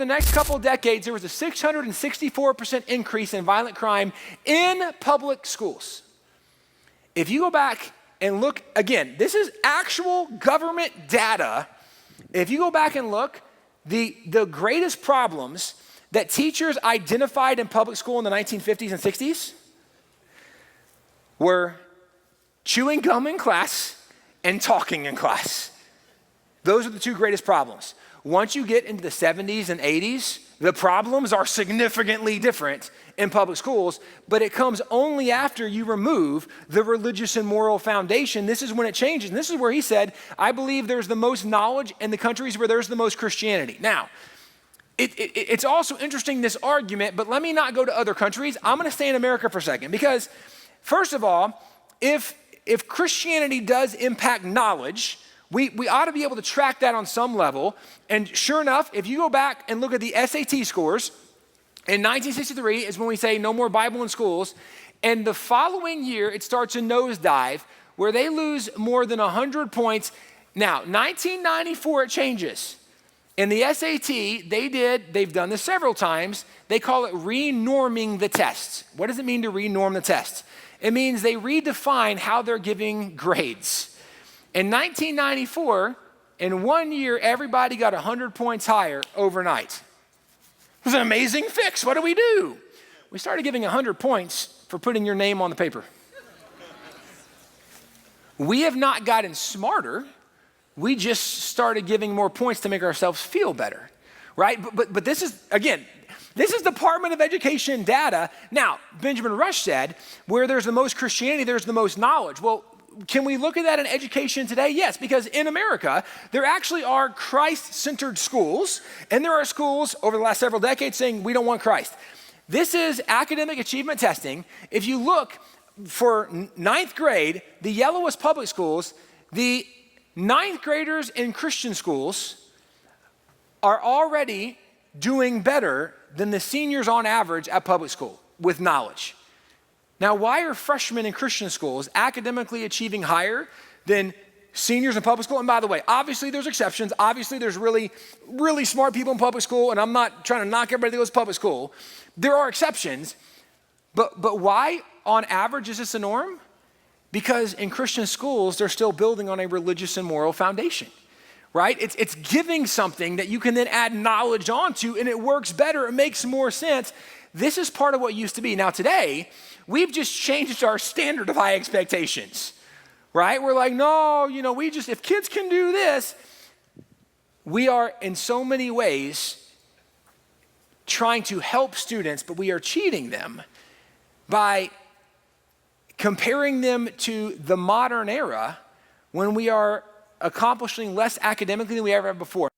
the next couple of decades, there was a 664% increase in violent crime in public schools. If you go back and look, again, this is actual government data. If you go back and look, the greatest problems that teachers identified in public school in the 1950s and 60s were chewing gum in class and talking in class. Those are the two greatest problems. Once you get into the 70s and 80s, the problems are significantly different in public schools, but it comes only after you remove the religious and moral foundation. This is when it changes. And this is where he said, I believe there's the most knowledge in the countries where there's the most Christianity. Now, it's also interesting, this argument, but let me not go to other countries. I'm going to stay in America for a second because, first of all, if Christianity does impact knowledge, we ought to be able to track that on some level. And sure enough, if you go back and look at the SAT scores, in 1963 is when we say no more Bible in schools. And the following year, it starts a nosedive where they lose more than 100 points. Now, 1994, it changes. In the SAT, they've done this several times. They call it renorming the test. What does it mean to renorm the test? It means they redefine how they're giving grades. In 1994, in 1 year, everybody got 100 points higher overnight. It was an amazing fix. What do? We started giving 100 points for putting your name on the paper. We have not gotten smarter. We just started giving more points to make ourselves feel better, right? But this is, again, this is Department of Education data. Now, Benjamin Rush said, where there's the most Christianity, there's the most knowledge. Well, can we look at that in education today? Yes, because in America, there actually are Christ-centered schools, and there are schools over the last several decades saying we don't want Christ. This is academic achievement testing. If you look for ninth grade, the yellowest public schools, the ninth graders in Christian schools are already doing better than the seniors on average at public school with knowledge. Now, why are freshmen in Christian schools academically achieving higher than seniors in public school? And by the way, obviously there's exceptions. Obviously there's really, really smart people in public school, and I'm not trying to knock everybody that goes to public school. There are exceptions, but why on average is this a norm? Because in Christian schools, they're still building on a religious and moral foundation, right? It's giving something that you can then add knowledge onto, and it works better, it makes more sense. This is part of what used to be. Now today, we've just changed our standard of high expectations, right? We're like, no, if kids can do this, we are in so many ways trying to help students, but we are cheating them by comparing them to the modern era when we are accomplishing less academically than we ever have before.